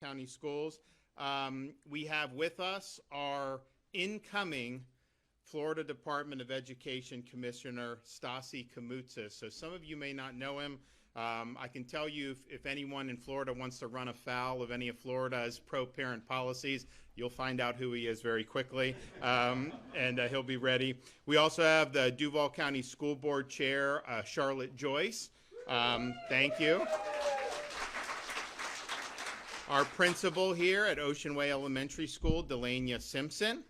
County Schools. We have with us our incoming Florida Department of Education Commissioner, Stasi Kamoutsis. So some of you may not know him. I can tell you if anyone in Florida wants to run afoul of any of Florida's pro-parent policies, you'll find out who he is very quickly, and he'll be ready. We also have the Duval County School Board Chair, Charlotte Joyce. Thank you. Our principal here at Ocean Way Elementary School, Delania Simpson.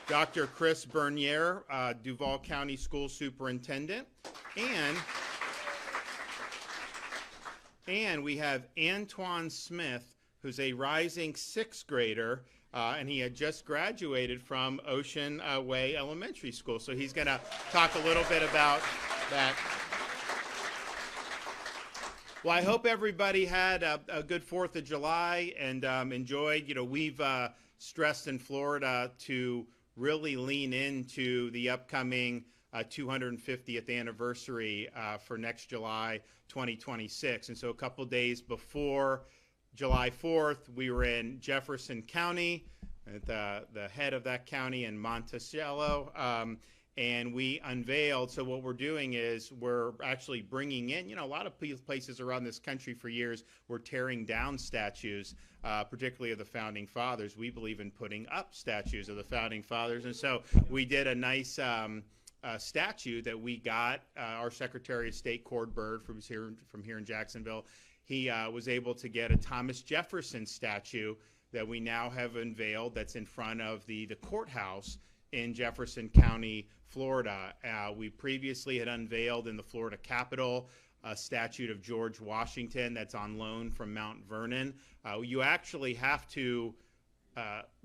Dr. Chris Bernier, Duval County School Superintendent. And we have Antoine Smith, who's a rising sixth grader, and he had just graduated from Ocean Way Elementary School. So he's going to talk a little bit about that. Well, I hope everybody had a good 4th of July and enjoyed. You know, we've stressed in Florida to really lean into the upcoming 250th anniversary for next July 2026. And so a couple days before July 4th, we were in Jefferson County, at the head of that county in Monticello. And we unveiled, so what we're doing is we're actually bringing in, you know, a lot of places around this country for years were tearing down statues, particularly of the Founding Fathers. We believe in putting up statues of the Founding Fathers. And so we did a nice statue that we got. Our Secretary of State, Cord Bird, from here in Jacksonville, he was able to get a Thomas Jefferson statue that we now have unveiled that's in front of the courthouse in Jefferson County, Florida. We previously had unveiled in the Florida Capitol a statue of George Washington that's on loan from Mount Vernon. You actually have to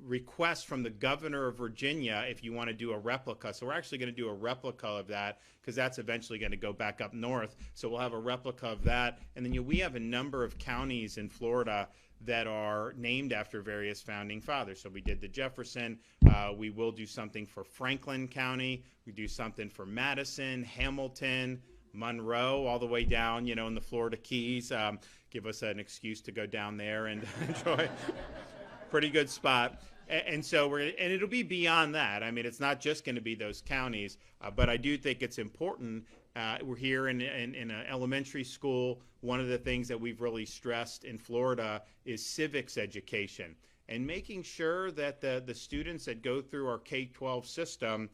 request from the governor of Virginia if you want to do a replica. So we're actually going to do a replica of that because that's eventually going to go back up north. So we'll have a replica of that. And then we have a number of counties in Florida that are named after various founding fathers. So we did the Jefferson. We will do something for Franklin County. We do something for Madison, Hamilton, Monroe, all the way down, you know, in the Florida Keys. Give us an excuse to go down there and enjoy. Pretty good spot. And so and it'll be beyond that. I mean, it's not just going to be those counties, but I do think it's important. We're here in an elementary school. One of the things that we've really stressed in Florida is civics education and making sure that the students that go through our K-12 system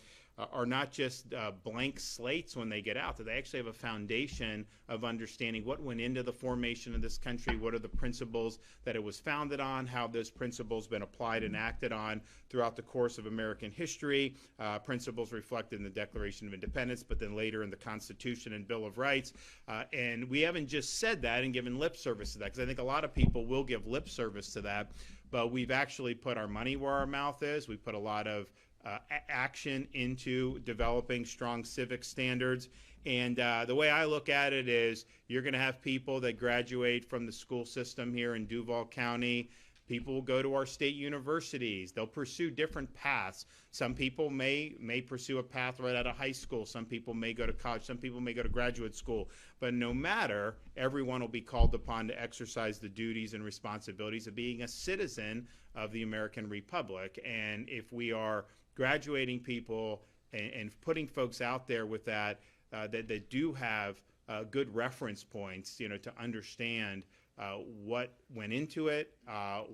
are not just blank slates when they get out, that they actually have a foundation of understanding what went into the formation of this country, what are the principles that it was founded on, how those principles been applied and acted on throughout the course of American history, principles reflected in the Declaration of Independence, but then later in the Constitution and Bill of Rights. And we haven't just said that and given lip service to that, because I think a lot of people will give lip service to that, but we've actually put our money where our mouth is. We put a lot of action into developing strong civic standards. And the way I look at it is you're going to have people that graduate from the school system here in Duval County. People will go to our state universities. They'll pursue different paths. Some people may pursue a path right out of high school. Some people may go to college. Some people may go to graduate school. But no matter, everyone will be called upon to exercise the duties and responsibilities of being a citizen of the American Republic. And if we are graduating people and putting folks out there with that do have good reference points, you know, to understand what went into it,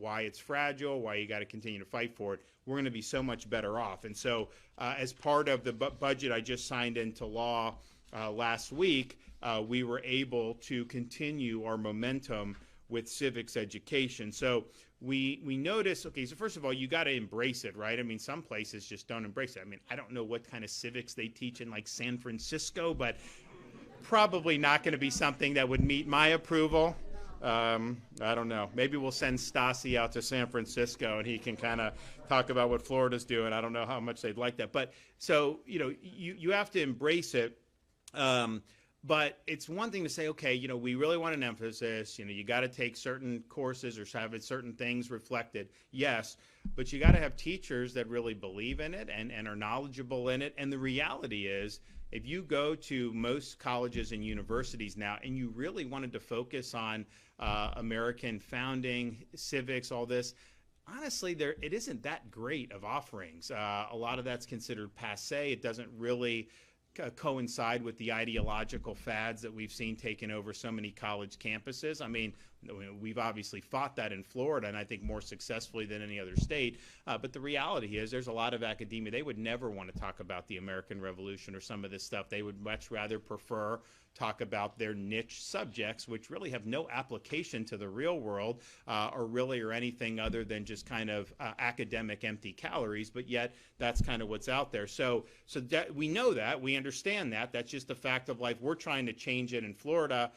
why it's fragile, why you got to continue to fight for it, we're going to be so much better off. And so as part of the budget I just signed into law last week, we were able to continue our momentum with civics education. So we notice, okay, so first of all, you got to embrace it, right? I mean, some places just don't embrace it. I mean, I don't know what kind of civics they teach in like San Francisco, but probably not going to be something that would meet my approval. I don't know. Maybe we'll send Stasi out to San Francisco and he can kind of talk about what Florida's doing. I don't know how much they'd like that. But so, you know, you have to embrace it. But it's one thing to say, okay, you know, we really want an emphasis, you know, you got to take certain courses or have certain things reflected. Yes, but you got to have teachers that really believe in it and are knowledgeable in it. And the reality is if you go to most colleges and universities now and you really wanted to focus on American founding, civics, all this, honestly, it isn't that great of offerings. A lot of that's considered passé. It doesn't really coincide with the ideological fads that we've seen taking over so many college campuses. I mean, we've obviously fought that in Florida, and I think more successfully than any other state. But the reality is there's a lot of academia. They would never want to talk about the American Revolution or some of this stuff. They would much rather prefer talk about their niche subjects, which really have no application to the real world or anything other than just kind of academic empty calories, but yet that's kind of what's out there. So that, we know that, we understand that. That's just a fact of life. We're trying to change it in Florida,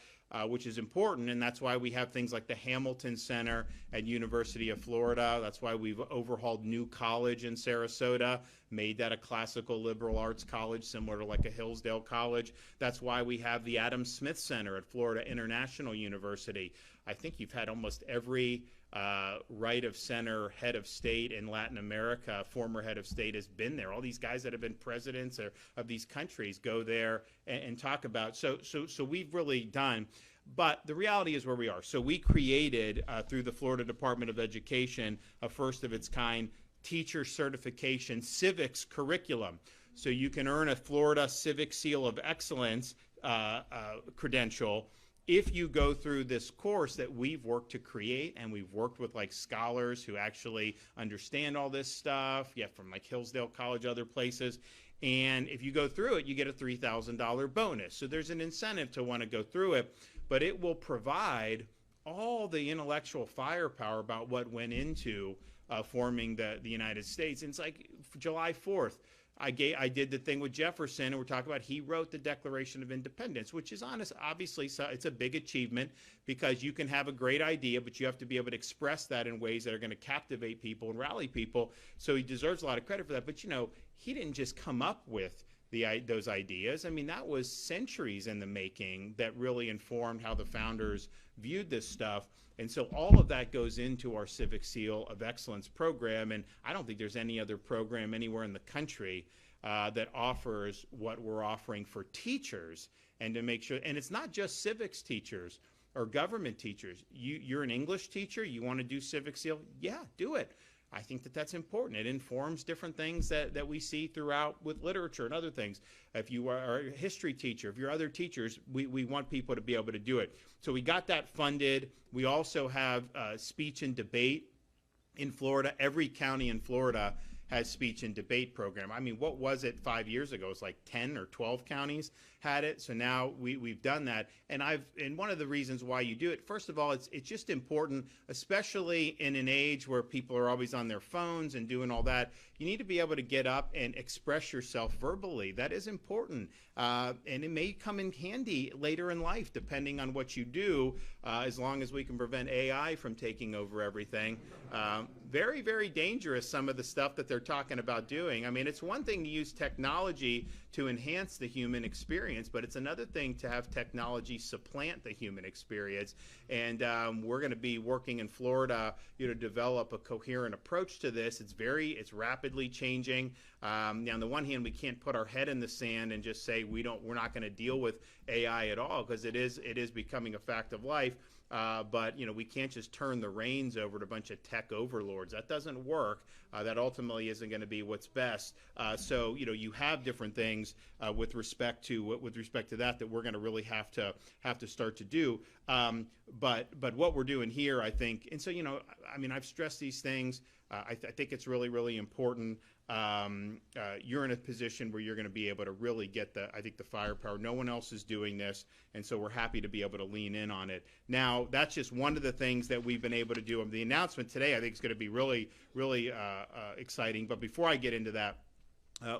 which is important, and that's why we have things like the Hamilton Center at University of Florida. That's why we've overhauled New College in Sarasota, made that a classical liberal arts college similar to like a Hillsdale College. That's why we have the Adam Smith Center at Florida International University. I think you've had almost every right of center head of state in Latin America, former head of state, has been there. All these guys that have been presidents of these countries go there and talk about. So we've really done. But the reality is where we are. So we created, through the Florida Department of Education, a first of its kind teacher certification civics curriculum. So you can earn a Florida Civic Seal of Excellence credential if you go through this course that we've worked to create, and we've worked with like scholars who actually understand all this stuff, from like Hillsdale College, other places. And if you go through it, you get a $3,000 bonus. So there's an incentive to want to go through it, but it will provide all the intellectual firepower about what went into forming the United States. And it's like July 4th. I did the thing with Jefferson, and we're talking about he wrote the Declaration of Independence, which is obviously it's a big achievement, because you can have a great idea, but you have to be able to express that in ways that are going to captivate people and rally people. So he deserves a lot of credit for that. But he didn't just come up with those ideas. I mean, that was centuries in the making that really informed how the founders viewed this stuff. And so all of that goes into our Civic Seal of Excellence program. And I don't think there's any other program anywhere in the country that offers what we're offering for teachers, and to make sure, and it's not just civics teachers or government teachers. You're an English teacher, you want to do Civic Seal? Yeah, do it. I think that's important. It informs different things that we see throughout with literature and other things. If you are a history teacher, if you're other teachers, we want people to be able to do it. So we got that funded. We also have speech and debate in Florida. Every county in Florida has speech and debate program. I mean, what was it 5 years ago? It was like 10 or 12 counties had it. So now we've done that. And one of the reasons why you do it, first of all, it's just important, especially in an age where people are always on their phones and doing all that. You need to be able to get up and express yourself verbally. That is important. And it may come in handy later in life, depending on what you do, as long as we can prevent AI from taking over everything. Very, very dangerous, some of the stuff that they're talking about doing. I mean, it's one thing to use technology to enhance the human experience, but it's another thing to have technology supplant the human experience. And we're going to be working in Florida, to develop a coherent approach to this. It's rapidly changing. Now, on the one hand, we can't put our head in the sand and just say we're not going to deal with AI at all, because it is becoming a fact of life. But we can't just turn the reins over to a bunch of tech overlords. That doesn't work. That ultimately isn't going to be what's best. So you have different things with respect to that we're going to really have to start to do. But what we're doing here, I think, and so I mean, I've stressed these things. I think it's really, really important. You're in a position where you're going to be able to really get the firepower. No one else is doing this, and so we're happy to be able to lean in on it. Now, that's just one of the things that we've been able to do. The announcement today, I think, is going to be really, really exciting. But before I get into that,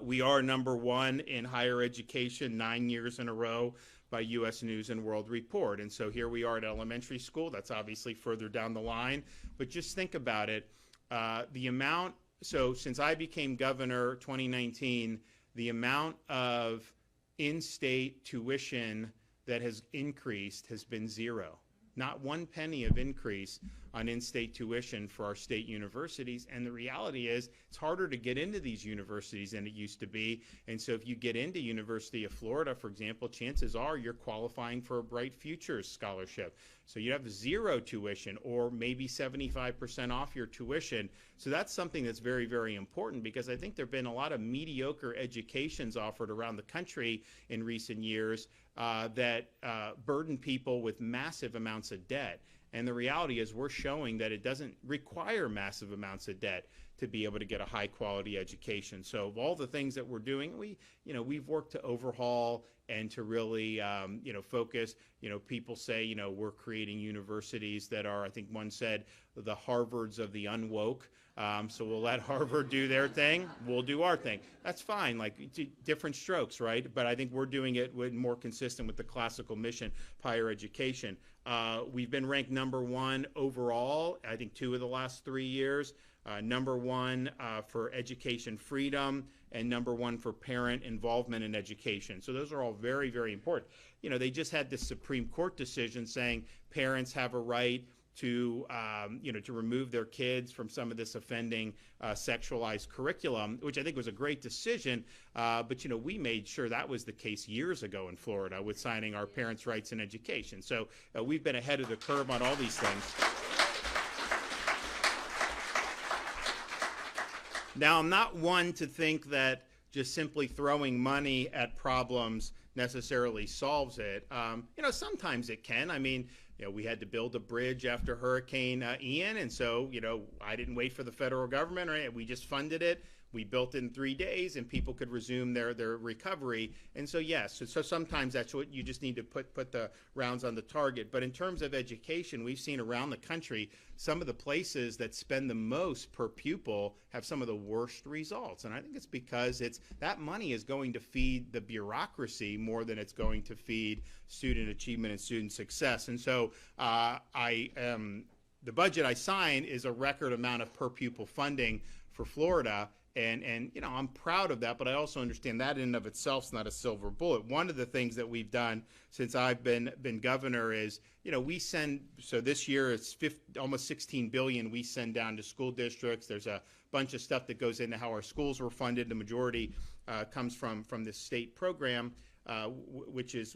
we are #1 in higher education 9 years in a row by U.S. News and World Report. And so here we are at elementary school. That's obviously further down the line. But just think about it. The amount, so since I became governor 2019, the amount of in-state tuition that has increased has been zero. not one penny of increase on in-state tuition for our state universities. And the reality is it's harder to get into these universities than it used to be. And so if you get into University of Florida, for example, chances are you're qualifying for a Bright Futures scholarship. So you have zero tuition or maybe 75% off your tuition. So that's something that's very, very important, because I think there have been a lot of mediocre educations offered around the country in recent years that burden people with massive amounts of debt. And the reality is we're showing that it doesn't require massive amounts of debt to be able to get a high quality education. So of all the things that we're doing, we've worked to overhaul and to really, focus. People say, we're creating universities that are, I think one said, the Harvards of the unwoke. So we'll let Harvard do their thing. We'll do our thing. That's fine, like different strokes, right? But I think we're doing it more consistent with the classical mission of higher education. We've been ranked #1 overall, I think 2 of the last 3 years. #1 for education freedom, and #1 for parent involvement in education. So those are all very, very important. They just had this Supreme Court decision saying parents have a right to remove their kids from some of this offending sexualized curriculum, which I think was a great decision. But we made sure that was the case years ago in Florida with signing our Parents' Rights in Education. So we've been ahead of the curve on all these things. Now, I'm not one to think that just simply throwing money at problems necessarily solves it. Sometimes it can. I mean, we had to build a bridge after Hurricane Ian, and so, I didn't wait for the federal government, right? We just funded it. We built it in 3 days, and people could resume their recovery. And so, yes, so sometimes that's what you just need to put the rounds on the target. But in terms of education, we've seen around the country some of the places that spend the most per pupil have some of the worst results. And I think it's because that money is going to feed the bureaucracy more than it's going to feed student achievement and student success. And so the budget I signed is a record amount of per pupil funding for Florida. And I'm proud of that, but I also understand that in and of itself is not a silver bullet. One of the things that we've done since I've been governor is, we send, so this year it's almost $16 billion we send down to school districts. There's a bunch of stuff that goes into how our schools were funded. The majority comes from this state program. Which is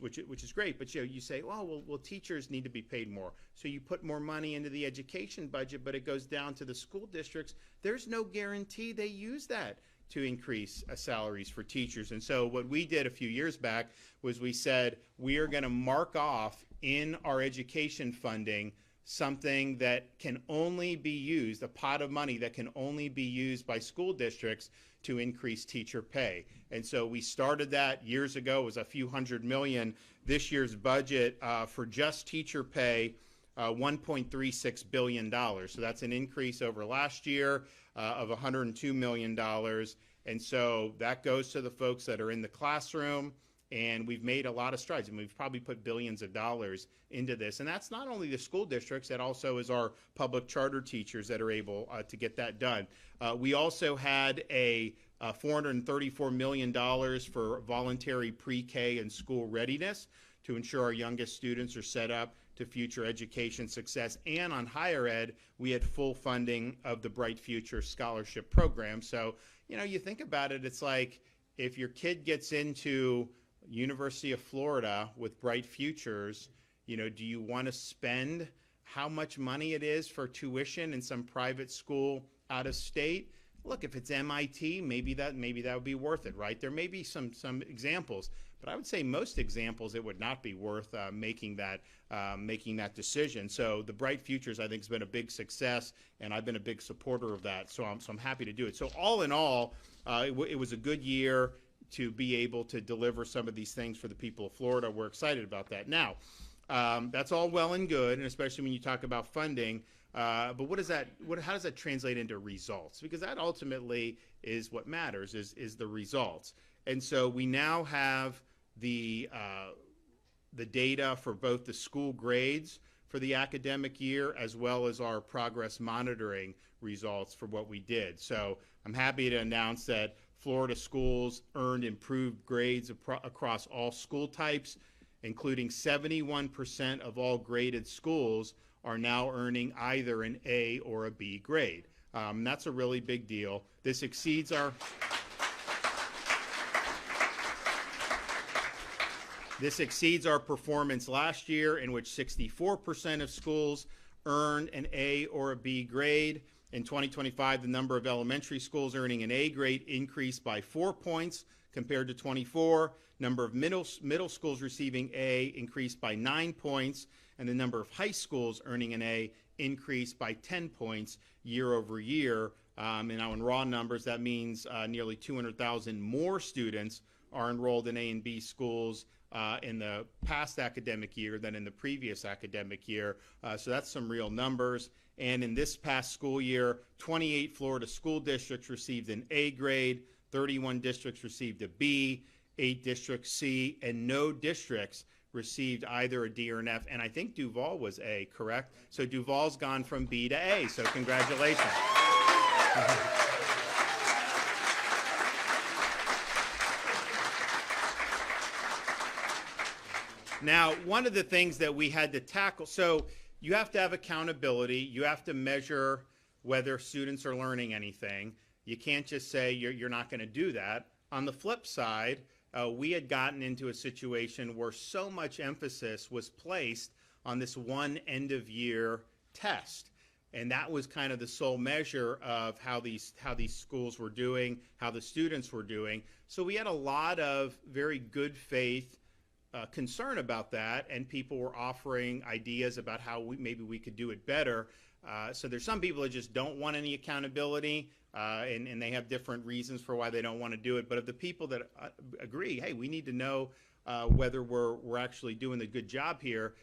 great, but you say, well, teachers need to be paid more, so you put more money into the education budget, but it goes down to the school districts. There's no guarantee they use that to increase salaries for teachers. And so what we did a few years back was we said we are going to mark off in our education funding something that can only be used, a pot of money that can only be used by school districts to increase teacher pay. And so we started that years ago. It was a few $100 million. This year's budget for just teacher pay, $1.36 billion. So that's an increase over last year of $102 million. And so that goes to the folks that are in the classroom. And we've made a lot of strides, and we've probably put billions of dollars into this. And that's not only the school districts, that also is our public charter teachers that are able to get that done. We also had a $434 million for voluntary pre-K and school readiness to ensure our youngest students are set up to future education success. And on higher ed, we had full funding of the Bright Future Scholarship Program. So, you think about it, it's like if your kid gets into University of Florida with Bright Futures, do you want to spend how much money it is for tuition in some private school out of state? Look, if it's MIT, maybe that would be worth it, right? There may be some examples, but I would say most examples it would not be worth making that decision. So the Bright Futures, I think, has been a big success, and I've been a big supporter of that. So I'm happy to do it. So all in all, it was a good year to be able to deliver some of these things for the people of Florida. We're excited about that. Now, that's all well and good, and especially when you talk about funding. But how does that translate into results? Because that ultimately is what matters, is the results. And so we now have the data for both the school grades for the academic year as well as our progress monitoring results for what we did. So I'm happy to announce that Florida schools earned improved grades across all school types, including 71% of all graded schools are now earning either an A or a B grade. That's a really big deal. This exceeds our performance last year, in which 64% of schools earned an A or a B grade. In 2025, the number of elementary schools earning an A grade increased by 4 points compared to 24. Number of middle schools receiving A increased by 9 points, and the number of high schools earning an A increased by 10 points year over year. And now in raw numbers, that means nearly 200,000 more students are enrolled in A and B schools in the past academic year than in the previous academic year. So that's some real numbers. And in this past school year, 28 Florida school districts received an A grade, 31 districts received a B, 8 districts C, and no districts received either a D or an F. And I think Duval was A, correct? So Duval's gone from B to A, so congratulations. Now, one of the things that we had to tackle, so you have to have accountability. You have to measure whether students are learning anything. You can't just say you're not going to do that. On the flip side, we had gotten into a situation where so much emphasis was placed on this one end-of-year test. And that was kind of the sole measure of how these schools were doing, how the students were doing. So we had a lot of very good faith concern about that, and people were offering ideas about how maybe we could do it better. So there's some people that just don't want any accountability, and they have different reasons for why they don't want to do it. But of the people that agree, hey, we need to know whether we're actually doing a good job here,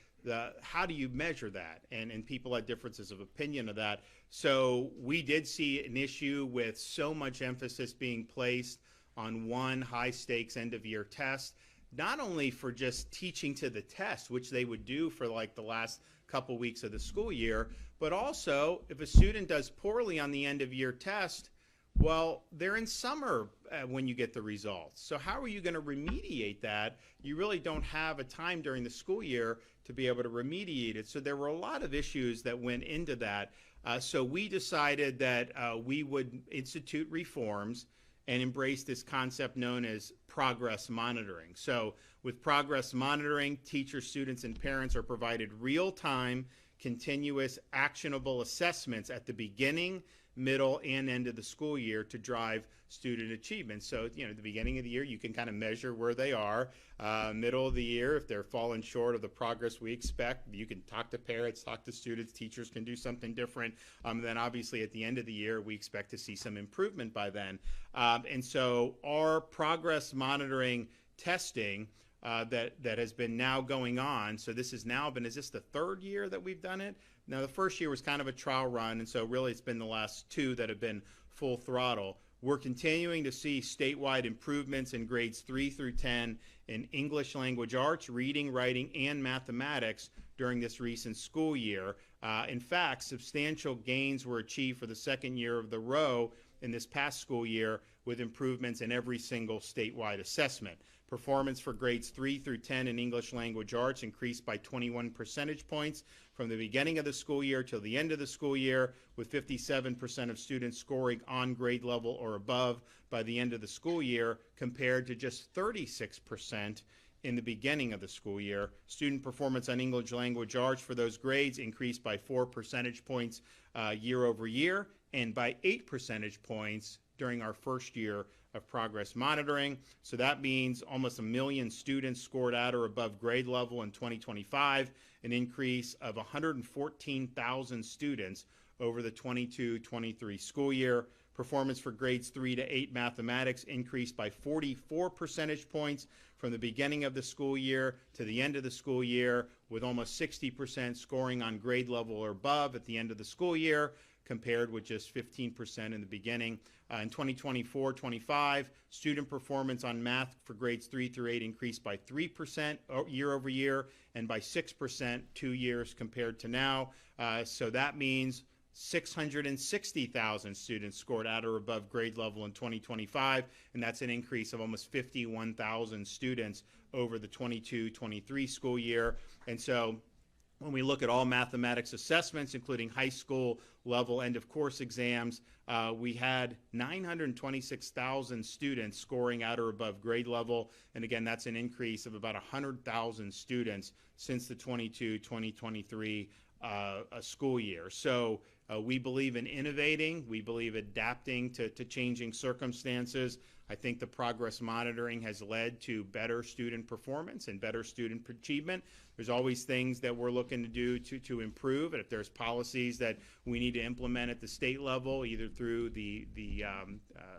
how do you measure that? And people had differences of opinion of that. So we did see an issue with so much emphasis being placed on one high-stakes end-of-year test, not only for just teaching to the test, which they would do for like the last couple weeks of the school year, but also if a student does poorly on the end-of-year test, well, they're in summer when you get the results. So how are you going to remediate that? You really don't have a time during the school year to be able to remediate it. So there were a lot of issues that went into that. So we decided that we would institute reforms and embrace this concept known as progress monitoring. So with progress monitoring, teachers, students, and parents are provided real-time, continuous, actionable assessments at the beginning, middle, and end of the school year to drive student achievement. So, at the beginning of the year, you can kind of measure where they are. Middle of the year, if they're falling short of the progress we expect, you can talk to parents, talk to students, teachers can do something different. Then obviously at the end of the year, we expect to see some improvement by then. And so our progress monitoring testing that has been now going on, so this has now been, is this the third year that we've done it? Now, the first year was kind of a trial run, and so really it's been the last two that have been full throttle. We're continuing to see statewide improvements in grades 3 through 10 in English language arts, reading, writing, and mathematics during this recent school year. In fact, substantial gains were achieved for the second year of the row in this past school year with improvements in every single statewide assessment. Performance for grades 3 through 10 in English language arts increased by 21 percentage points from the beginning of the school year till the end of the school year, with 57% of students scoring on grade level or above by the end of the school year, compared to just 36% in the beginning of the school year. Student performance on English language arts for those grades increased by 4 percentage points year over year, and by 8 percentage points during our first year of progress monitoring. So that means almost 1 million students scored at or above grade level in 2025, an increase of 114,000 students over the 22-23 school year. Performance for grades 3 to 8 mathematics increased by 44 percentage points from the beginning of the school year to the end of the school year, with almost 60% scoring on grade level or above at the end of the school year, compared with just 15% in the beginning. In 2024-25, student performance on math for grades 3 through 8 increased by 3% year over year and by 6% 2 years compared to now. So that means 660,000 students scored at or above grade level in 2025, and that's an increase of almost 51,000 students over the 22-23 school year. And so when we look at all mathematics assessments, including high school level end of course exams, we had 926,000 students scoring at or above grade level. And again, that's an increase of about 100,000 students since the 22-2023 school year. So we believe in innovating. We believe adapting to changing circumstances. I think the progress monitoring has led to better student performance and better student achievement. There's always things that we're looking to do to improve, and if there's policies that we need to implement at the state level, either through the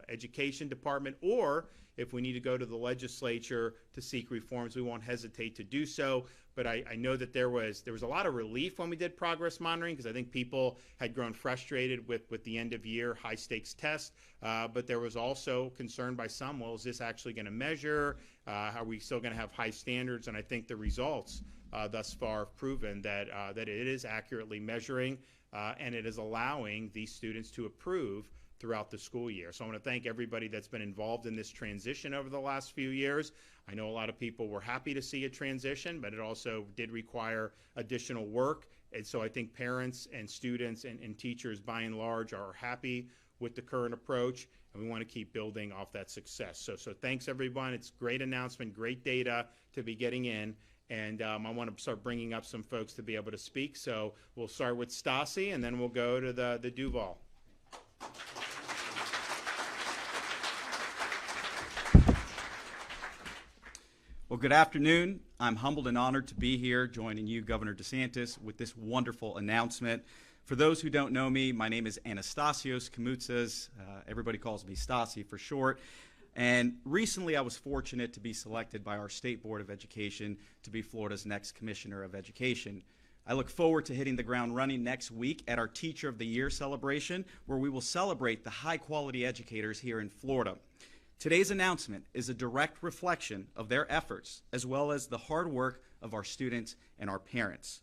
education department, or if we need to go to the legislature to seek reforms, we won't hesitate to do so. But I know that there was a lot of relief when we did progress monitoring, because I think people had grown frustrated with the end of year high stakes test. But there was also concern by some, well, is this actually going to measure? Are we still going to have high standards? And I think the results thus far have proven that it is accurately measuring, and it is allowing these students to improve throughout the school year. So I want to thank everybody that's been involved in this transition over the last few years. I know a lot of people were happy to see a transition, but it also did require additional work. And so I think parents and students and teachers by and large are happy with the current approach, and we want to keep building off that success. So thanks everyone. It's great announcement, great data to be getting in. And I want to start bringing up some folks to be able to speak. So we'll start with Stassi, and then we'll go to the Duval. Well, good afternoon. I'm humbled and honored to be here joining you, Governor DeSantis, with this wonderful announcement. For those who don't know me, my name is Anastasios Kamoutsas. Everybody calls me Stasi for short. And recently I was fortunate to be selected by our State Board of Education to be Florida's next Commissioner of Education. I look forward to hitting the ground running next week at our Teacher of the Year celebration, where we will celebrate the high-quality educators here in Florida. Today's announcement is a direct reflection of their efforts, as well as the hard work of our students and our parents.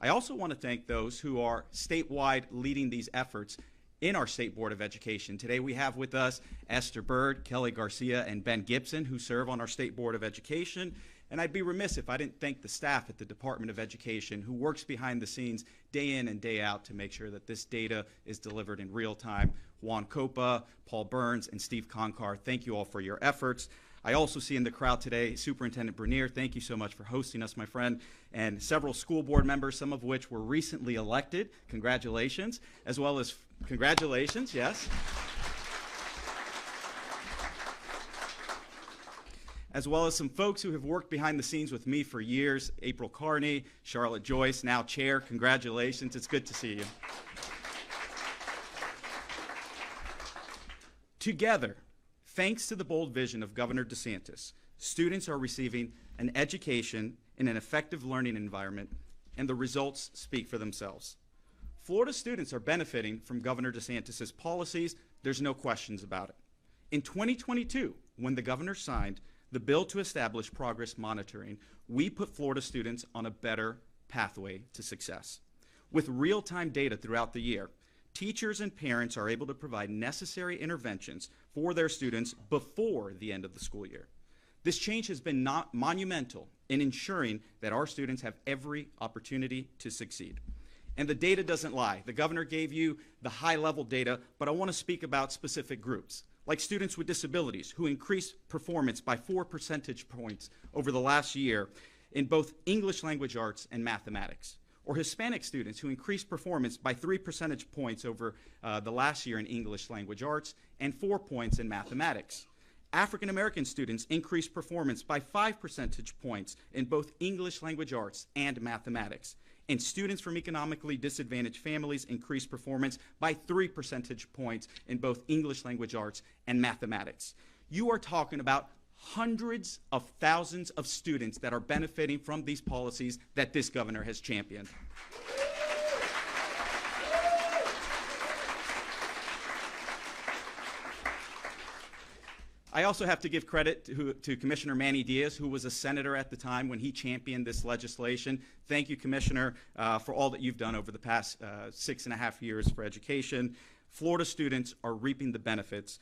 I also want to thank those who are statewide leading these efforts in our State Board of Education. Today we have with us Esther Bird, Kelly Garcia, and Ben Gibson, who serve on our State Board of Education. And I'd be remiss if I didn't thank the staff at the Department of Education, who works behind the scenes day in and day out to make sure that this data is delivered in real time. Juan Copa, Paul Burns, and Steve Concar, thank you all for your efforts. I also see in the crowd today Superintendent Bernier. Thank you so much for hosting us, my friend, and several school board members, some of which were recently elected. Congratulations, as well as congratulations, yes. As well as some folks who have worked behind the scenes with me for years, April Carney, Charlotte Joyce, now Chair. Congratulations, it's good to see you. Together, thanks to the bold vision of Governor DeSantis, students are receiving an education in an effective learning environment, and the results speak for themselves. Florida students are benefiting from Governor DeSantis' policies. There's no questions about it. In 2022, when the governor signed the bill to establish progress monitoring, we put Florida students on a better pathway to success. With real-time data throughout the year, teachers and parents are able to provide necessary interventions for their students before the end of the school year. This change has been monumental in ensuring that our students have every opportunity to succeed. And the data doesn't lie. The governor gave you the high-level data, but I want to speak about specific groups, like students with disabilities who increased performance by 4 percentage points over the last year in both English language arts and mathematics, or Hispanic students who increased performance by 3 percentage points over the last year in English language arts and 4 points in mathematics. African American students increased performance by 5 percentage points in both English language arts and mathematics. And students from economically disadvantaged families increased performance by 3 percentage points in both English language arts and mathematics. You are talking about hundreds of thousands of students that are benefiting from these policies that this governor has championed. I also have to give credit to Commissioner Manny Diaz, who was a senator at the time when he championed this legislation. Thank you, Commissioner, for all that you've done over the past 6.5 years for education. Florida students are reaping the benefits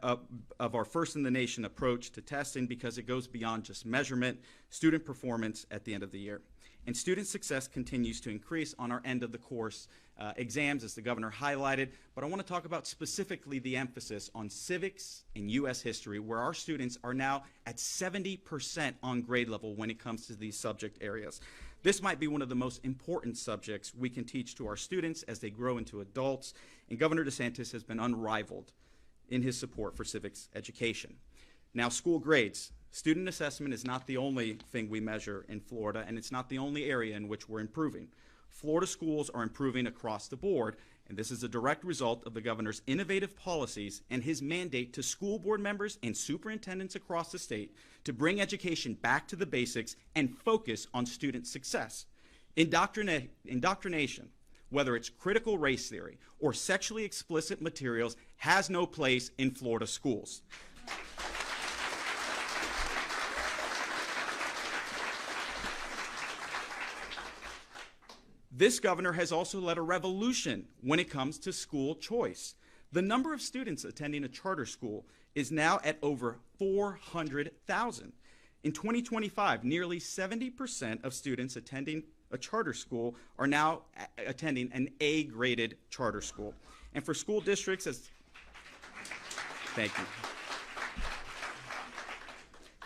of our first-in-the-nation approach to testing because it goes beyond just measurement, student performance at the end of the year. And student success continues to increase on our end-of-the-course exams, as the governor highlighted. But I want to talk about specifically the emphasis on civics and U.S. history, where our students are now at 70% on grade level when it comes to these subject areas. This might be one of the most important subjects we can teach to our students as they grow into adults, and Governor DeSantis has been unrivaled in his support for civics education. Now, school grades. Student assessment is not the only thing we measure in Florida, and it's not the only area in which we're improving. Florida schools are improving across the board, and this is a direct result of the governor's innovative policies and his mandate to school board members and superintendents across the state to bring education back to the basics and focus on student success. Indoctrination, whether it's critical race theory or sexually explicit materials, has no place in Florida schools. This governor has also led a revolution when it comes to school choice. The number of students attending a charter school is now at over 400,000. In 2025, nearly 70% of students attending a charter school are now attending an A-graded charter school. And for school districts, thank you.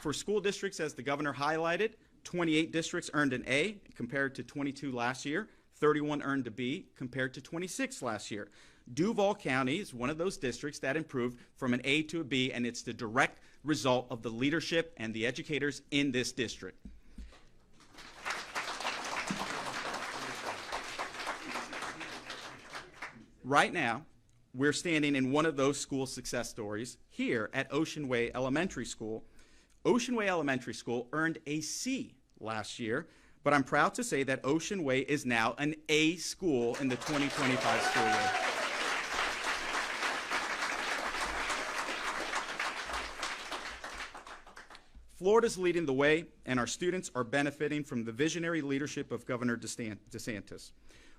For school districts, as the governor highlighted, 28 districts earned an A compared to 22 last year. 31 earned a B compared to 26 last year. Duval County is one of those districts that improved from an A to a B, and it's the direct result of the leadership and the educators in this district. Right now, we're standing in one of those school success stories here at Ocean Way Elementary School. Ocean Way Elementary School earned a C last year, but I'm proud to say that Ocean Way is now an A school in the 2025 school year. Florida's leading the way, and our students are benefiting from the visionary leadership of Governor DeSantis.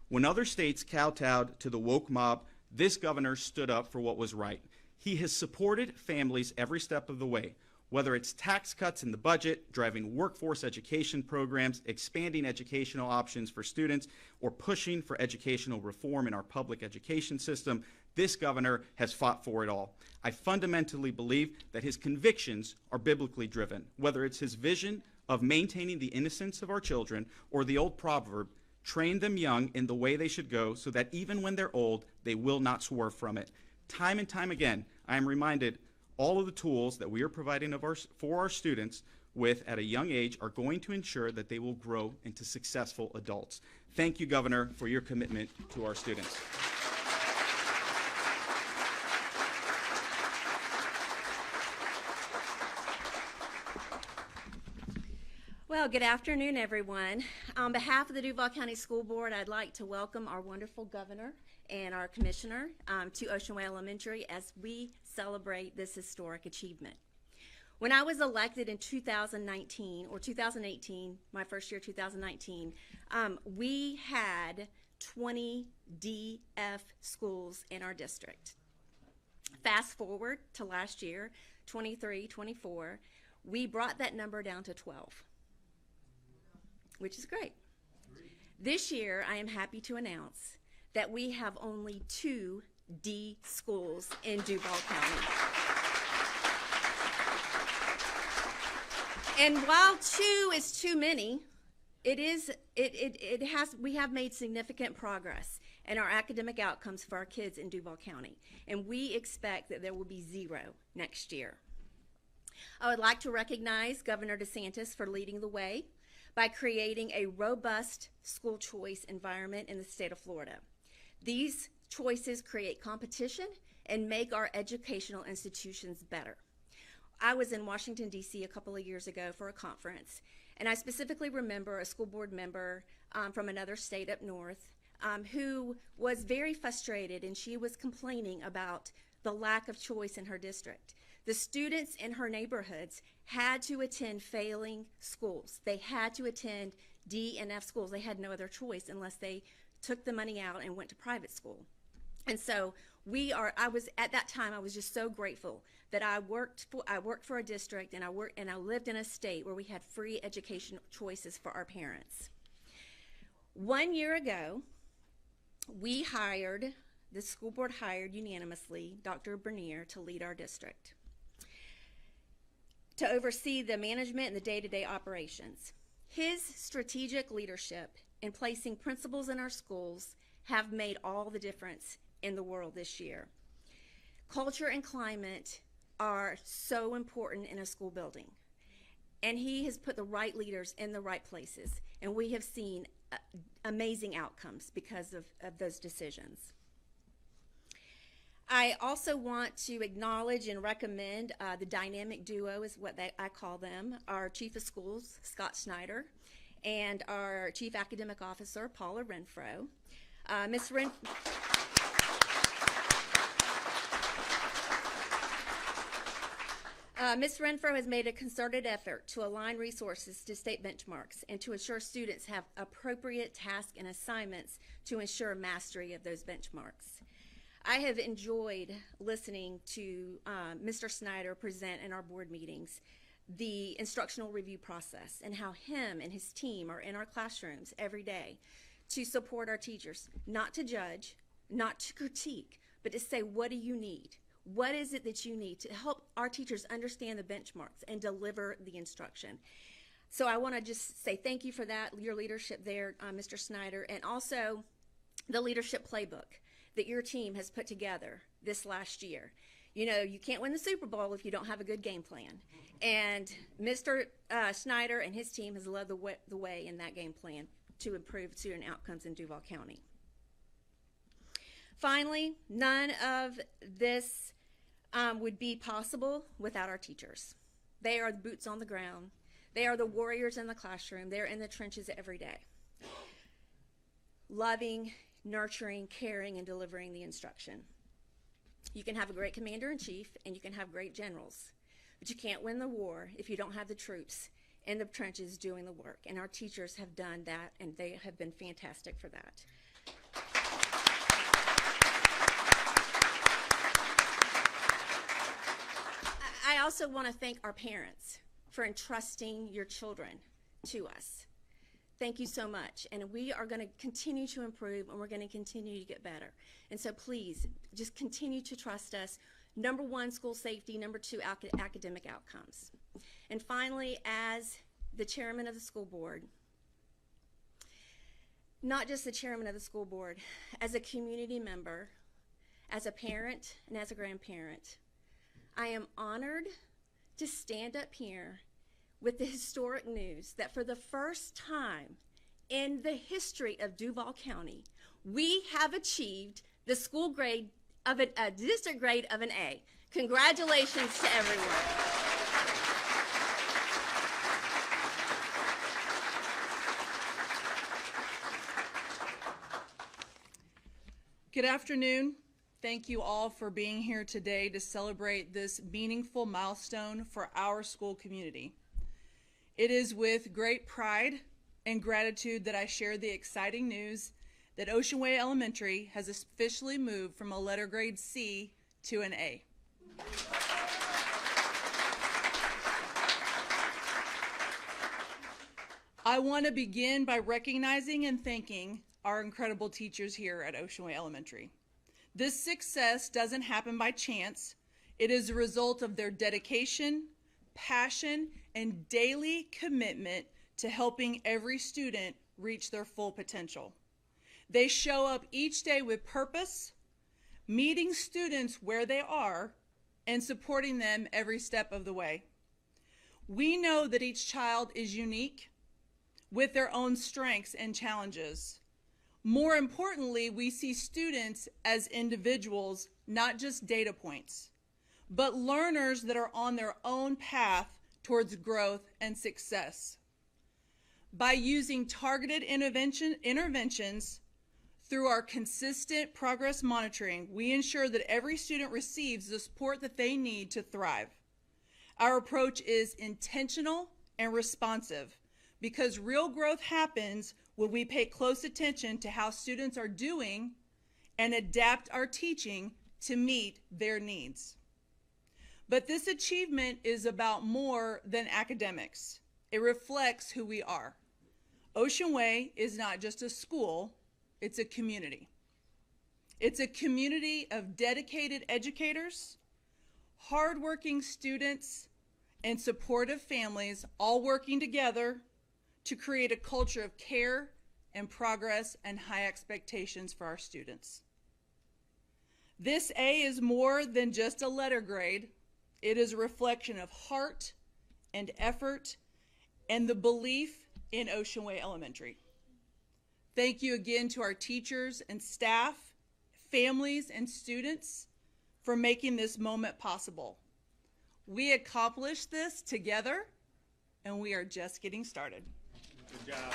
When other states kowtowed to the woke mob, this governor stood up for what was right. He has supported families every step of the way, whether it's tax cuts in the budget, driving workforce education programs, expanding educational options for students, or pushing for educational reform in our public education system. This governor has fought for it all. I fundamentally believe that his convictions are biblically driven, whether it's his vision of maintaining the innocence of our children or the old proverb, train them young in the way they should go so that even when they're old, they will not swerve from it. Time and time again, I am reminded all of the tools that we are providing for our students with at a young age are going to ensure that they will grow into successful adults. Thank you, Governor, for your commitment to our students. Well, good afternoon, everyone. On behalf of the Duval County School Board, I'd like to welcome our wonderful governor and our commissioner to Ocean Way Elementary as we celebrate this historic achievement. When I was elected in 2019, or 2018, my first year, 2019, we had 20 DF schools in our district. Fast forward to last year, 23, 24, we brought that number down to 12, which is great. This year, I am happy to announce that we have only 2 D schools in Duval County. And while 2 is too many, we have made significant progress in our academic outcomes for our kids in Duval County, and we expect that there will be 0 next year. I would like to recognize Governor DeSantis for leading the way by creating a robust school choice environment in the state of Florida. These choices create competition and make our educational institutions better. I was in Washington, D.C. a couple of years ago for a conference, and I specifically remember a school board member from another state up north who was very frustrated, and she was complaining about the lack of choice in her district. The students in her neighborhoods had to attend failing schools. They had to attend D and F schools. They had no other choice unless they took the money out and went to private school. And so at that time, I was just so grateful that I worked for a district, and I lived in a state where we had free education choices for our parents. 1 year ago, the school board hired unanimously Dr. Bernier to lead our district, to oversee the management and the day-to-day operations. His strategic leadership in placing principals in our schools have made all the difference in the world this year. Culture and climate are so important in a school building, and he has put the right leaders in the right places, and we have seen amazing outcomes because of those decisions. I also want to acknowledge and recommend the dynamic duo, is what I call them, our Chief of Schools, Scott Snyder, and our Chief Academic Officer, Paula Renfro. Ms. Renfro has made a concerted effort to align resources to state benchmarks and to ensure students have appropriate tasks and assignments to ensure mastery of those benchmarks. I have enjoyed listening to Mr. Snyder present in our board meetings the instructional review process and how him and his team are in our classrooms every day to support our teachers, not to judge, not to critique, but to say, what do you need? What is it that you need to help our teachers understand the benchmarks and deliver the instruction? So I want to just say thank you for that, your leadership there, Mr. Snyder, and also the leadership playbook that your team has put together this last year. You know, you can't win the Super Bowl if you don't have a good game plan. And Mr. Snyder and his team has led the way in that game plan to improve student outcomes in Duval County. Finally, none of this would be possible without our teachers. They are the boots on the ground. They are the warriors in the classroom. They're in the trenches every day, loving, nurturing, caring, and delivering the instruction. You can have a great commander-in-chief and you can have great generals, but you can't win the war if you don't have the troops in the trenches doing the work. And our teachers have done that, and they have been fantastic for that. I also want to thank our parents for entrusting your children to us. Thank you so much. And we are going to continue to improve, and we're going to continue to get better. And so please, just continue to trust us. Number one, school safety. Number two, academic outcomes. And finally, as the chairman of the school board, not just the chairman of the school board, as a community member, as a parent, and as a grandparent, I am honored to stand up here with the historic news that for the first time in the history of Duval County, we have achieved the school grade of a district grade of an A. Congratulations to everyone. Good afternoon. Thank you all for being here today to celebrate this meaningful milestone for our school community. It is with great pride and gratitude that I share the exciting news that Ocean Way Elementary has officially moved from a letter grade C to an A. I want to begin by recognizing and thanking our incredible teachers here at Ocean Way Elementary. This success doesn't happen by chance. It is a result of their dedication, passion, and daily commitment to helping every student reach their full potential. They show up each day with purpose, meeting students where they are, and supporting them every step of the way. We know that each child is unique with their own strengths and challenges. More importantly, we see students as individuals, not just data points, but learners that are on their own path towards growth and success. By using targeted interventions through our consistent progress monitoring, we ensure that every student receives the support that they need to thrive. Our approach is intentional and responsive because real growth happens when we pay close attention to how students are doing and adapt our teaching to meet their needs. But this achievement is about more than academics. It reflects who we are. Ocean Way is not just a school, it's a community. It's a community of dedicated educators, hardworking students, and supportive families all working together to create a culture of care and progress and high expectations for our students. This A is more than just a letter grade. It is a reflection of heart and effort and the belief in Ocean Way Elementary. Thank you again to our teachers and staff, families and students for making this moment possible. We accomplished this together and we are just getting started. Good job.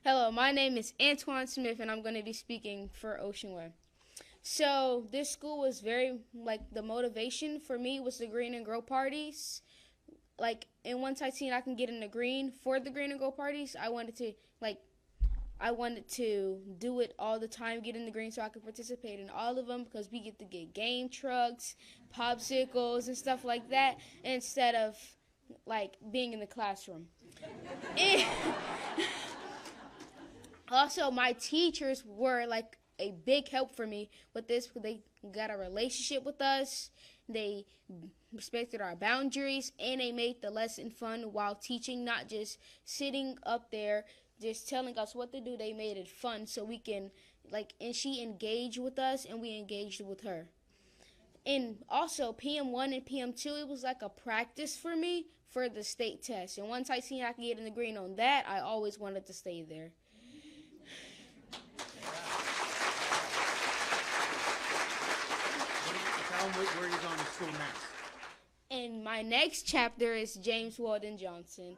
Hello, my name is Antoine Smith, and I'm going to be speaking for Ocean Way. So this school was very, the motivation for me was the green and grow parties. And once I seen I can get in the green for the green and grow parties, I wanted to do it all the time, get in the green so I could participate in all of them because we get to get game trucks, popsicles, and stuff like that instead of, being in the classroom. Also, my teachers were a big help for me with this because they got a relationship with us. They respected our boundaries and they made the lesson fun while teaching, not just sitting up there just telling us what to do. They made it fun so we can and she engaged with us and we engaged with her. And also PM1 and PM2, it was like a practice for me for the state test. And once I seen I could get in the green on that, I always wanted to stay there. Where are you going to school next? And my next chapter is James Weldon Johnson.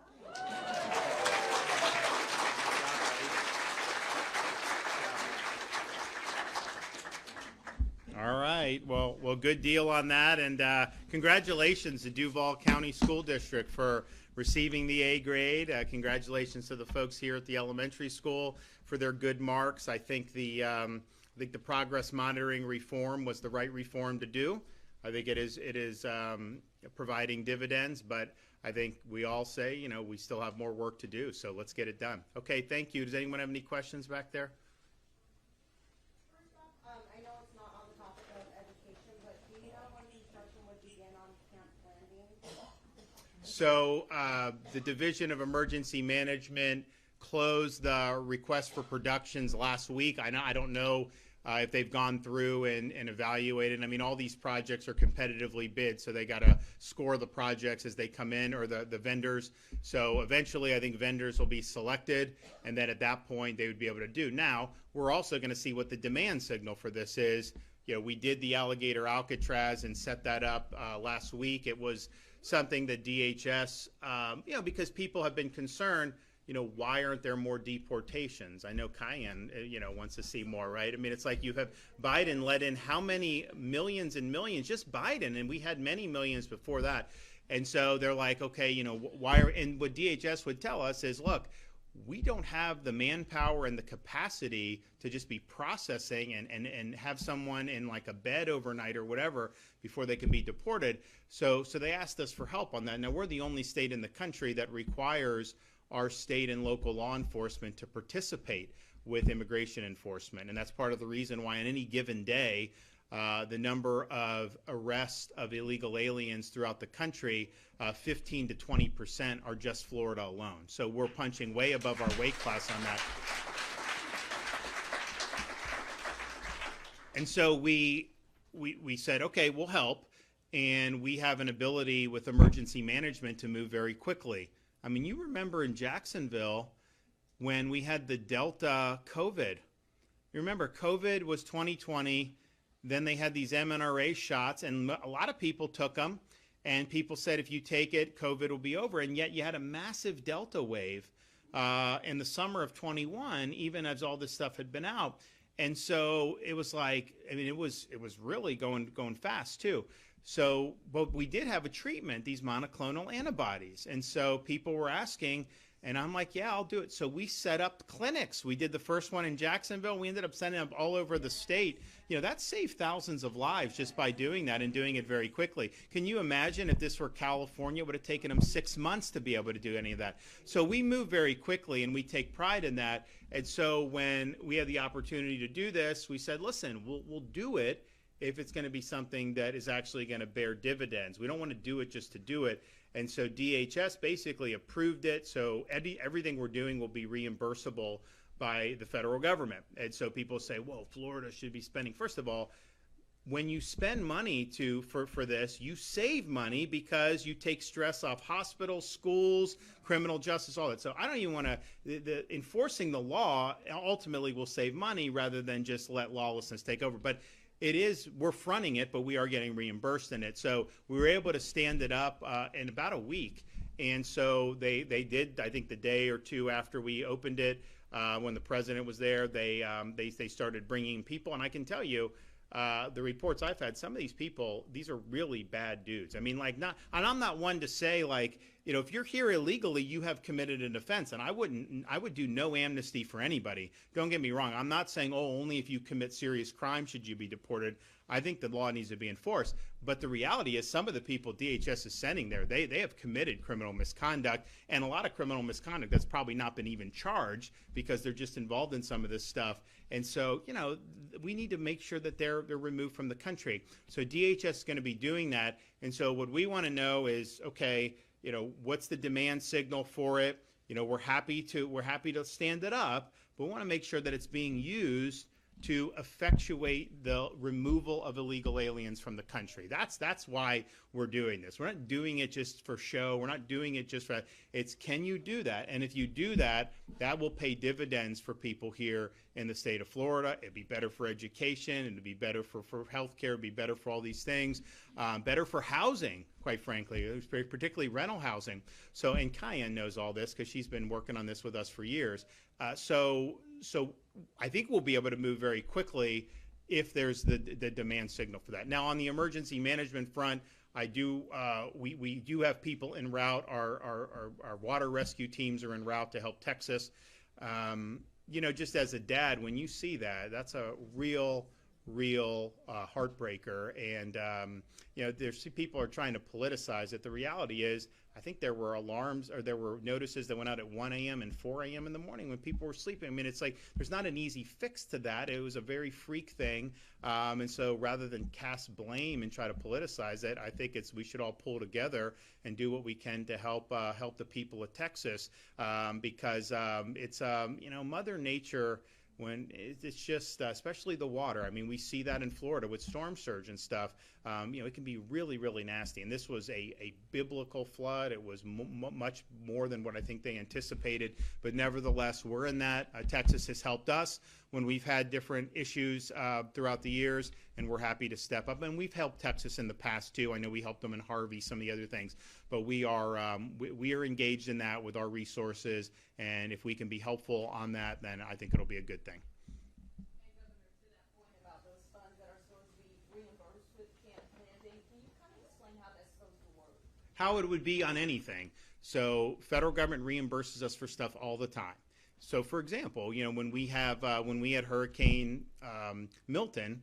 All right. Well, good deal on that, and congratulations to Duval County School District for receiving the A grade. Congratulations to the folks here at the elementary school for their good marks. I think the progress monitoring reform was the right reform to do. I think it is providing dividends, but I think we all say, we still have more work to do, so let's get it done. Okay, thank you. Does anyone have any questions back there? First off, I know it's not on the topic of education, but do you know when construction would begin on Camp Landing? So the Division of Emergency Management closed the request for productions last week. I don't know if they've gone through and evaluated. I mean, all these projects are competitively bid, so they got to score the projects as they come in, or the vendors. So eventually, I think vendors will be selected, and then at that point, they would be able to do. Now, we're also going to see what the demand signal for this is. We did the Alligator Alcatraz and set that up last week. It was something that DHS, because people have been concerned, why aren't there more deportations? I know Cayenne, wants to see more, right? I mean, it's like you have Biden let in how many millions and millions, just Biden, and we had many millions before that. And so they're like, okay, why are, and what DHS would tell us is, look, we don't have the manpower and the capacity to just be processing and have someone in a bed overnight or whatever before they can be deported. So they asked us for help on that. Now, we're the only state in the country that requires our state and local law enforcement to participate with immigration enforcement. And that's part of the reason why on any given day, the number of arrests of illegal aliens throughout the country, 15 to 20% are just Florida alone. So we're punching way above our weight class on that. And so we said, okay, we'll help. And we have an ability with emergency management to move very quickly. I mean, you remember in Jacksonville when we had the Delta COVID. You remember COVID was 2020. Then they had these mRNA shots, and a lot of people took them. And people said, if you take it, COVID will be over. And yet you had a massive Delta wave in the summer of 21, even as all this stuff had been out. And so it was like, I mean, it was really going fast too. So, but we did have a treatment, these monoclonal antibodies. And so people were asking, and I'm like, yeah, I'll do it. So we set up clinics. We did the first one in Jacksonville. We ended up sending them all over the state. You know, that saved thousands of lives just by doing that and doing it very quickly. Can you imagine if this were California, it would have taken them 6 months to be able to do any of that. So we move very quickly, and we take pride in that. And so when we had the opportunity to do this, we said, listen, we'll do it if it's going to be something that is actually going to bear dividends. We don't want to do it just to do it. And so DHS basically approved it. So everything we're doing will be reimbursable by the federal government. And so people say, well, Florida should be spending. First of all, when you spend money for this, you save money because you take stress off hospitals, schools, criminal justice, all that. So I don't even want to, enforcing the law ultimately will save money rather than just let lawlessness take over. But we're fronting it, but we are getting reimbursed in it. So we were able to stand it up in about a week. And so they did, I think the day or two after we opened it, when the president was there, they started bringing people. And I can tell you, the reports I've had, some of these people, these are really bad dudes. I mean, and I'm not one to say, like, you know, if you're here illegally, you have committed an offense. And I would do no amnesty for anybody. Don't get me wrong. I'm not saying, oh, only if you commit serious crime should you be deported. I think the law needs to be enforced. But the reality is some of the people DHS is sending there, they have committed criminal misconduct, and a lot of criminal misconduct that's probably not been even charged because they're just involved in some of this stuff. And so, you know, we need to make sure that they're removed from the country. So DHS is going to be doing that. And so what we want to know is, okay, you know, what's the demand signal for it? You know, we're happy to stand it up, but we want to make sure that it's being used to effectuate the removal of illegal aliens from the country. That's why we're doing this. We're not doing it just for show. We're not doing it just for, it's can you do that? And if you do that, that will pay dividends for people here in the state of Florida. It'd be better for education, it'd be better for healthcare, it'd be better for all these things, better for housing, quite frankly, particularly rental housing. So, and Cayenne knows all this because she's been working on this with us for years. So I think we'll be able to move very quickly if there's the demand signal for that. Now, on the emergency management front, we do have people en route. Our water rescue teams are en route to help Texas. You know, just as a dad, when you see that, that's a real heartbreaker. And you know, people are trying to politicize it. The reality is, I think there were alarms or there were notices that went out at 1 a.m. and 4 a.m. in the morning when people were sleeping. I mean, it's like there's not an easy fix to that. It was a very freak thing. And so rather than cast blame and try to politicize it, I think we should all pull together and do what we can to help the people of Texas, because it's you know, Mother Nature. When it's just, especially the water. I mean, we see that in Florida with storm surge and stuff. You know, it can be really, really nasty. And this was a biblical flood. It was much more than what I think they anticipated. But nevertheless, we're in that. Texas has helped us when we've had different issues throughout the years, and we're happy to step up. And we've helped Texas in the past too. I know we helped them in Harvey, some of the other things. But we are engaged in that with our resources. And if we can be helpful on that, then I think it'll be a good thing. And Governor, to that point about those funds that are supposed to be reimbursed with camp landing, can you kind of explain how that's supposed to work? How it would be on anything. So federal government reimburses us for stuff all the time. So for example, you know, when we had Hurricane Milton,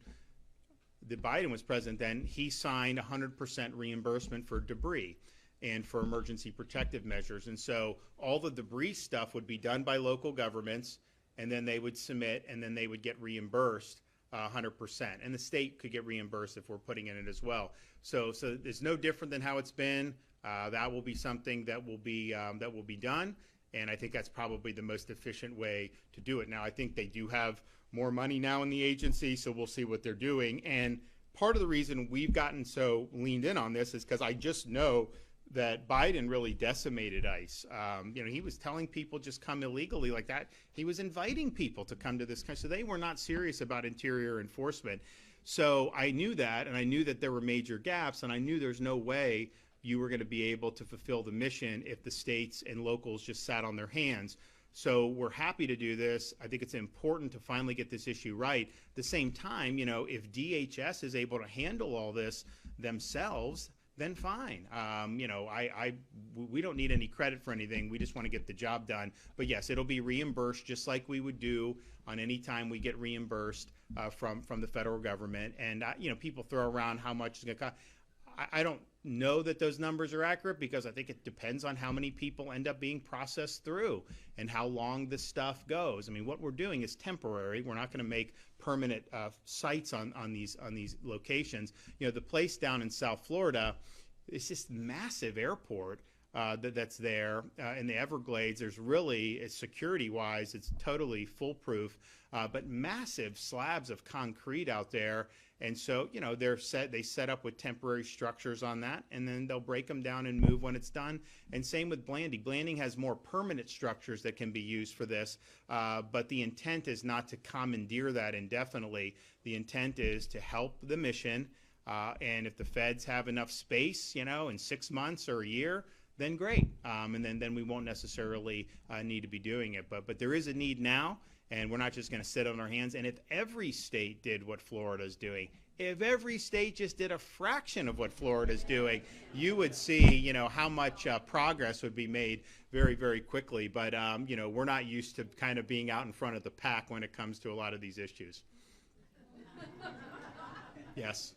the Biden was president then, he signed 100% reimbursement for debris and for emergency protective measures. And so all the debris stuff would be done by local governments, and then they would submit, and then they would get reimbursed 100%. And the state could get reimbursed if we're putting in it as well. So it's no different than how it's been. That will be something that will be done. And I think that's probably the most efficient way to do it. Now, I think they do have more money now in the agency, so we'll see what they're doing. And part of the reason we've gotten so leaned in on this is because I just know that Biden really decimated ICE. You know, he was telling people just come illegally like that. He was inviting people to come to this country. So they were not serious about interior enforcement. So I knew that, and I knew that there were major gaps, and I knew there's no way you were going to be able to fulfill the mission if the states and locals just sat on their hands. So we're happy to do this. I think it's important to finally get this issue right. At the same time, you know, if DHS is able to handle all this themselves, then fine. You know, we don't need any credit for anything. We just want to get the job done. But yes, it'll be reimbursed just like we would do on any time we get reimbursed from the federal government. And you know, people throw around how much it's going to cost. I don't know that those numbers are accurate because I think it depends on how many people end up being processed through and how long this stuff goes. I mean, what we're doing is temporary. We're not going to make permanent sites on these locations. You know, the place down in South Florida, it's this massive airport that's there in the Everglades. There's really, security-wise, it's totally foolproof, but massive slabs of concrete out there. And so, you know, they set up with temporary structures on that, and then they'll break them down and move when it's done. And same with Blanding. Blanding has more permanent structures that can be used for this, but the intent is not to commandeer that indefinitely. The intent is to help the mission, and if the feds have enough space, you know, in 6 months or a year, then great. And then we won't necessarily need to be doing it. But there is a need now. And we're not just going to sit on our hands. And if every state did what Florida's doing, if every state just did a fraction of what Florida's doing, you would see, you know, how much progress would be made very, very quickly. But, you know, we're not used to kind of being out in front of the pack when it comes to a lot of these issues. Yes.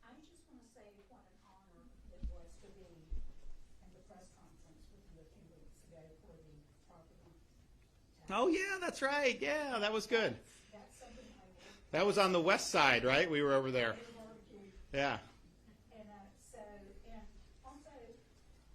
I just want to say what an honor it was to be in the press conference with you a few weeks ago for the property tax. Oh, yeah, that's right. Yeah, that was good. That's something I will. That was on the west side, right? We were over there. Yeah. And so, and also,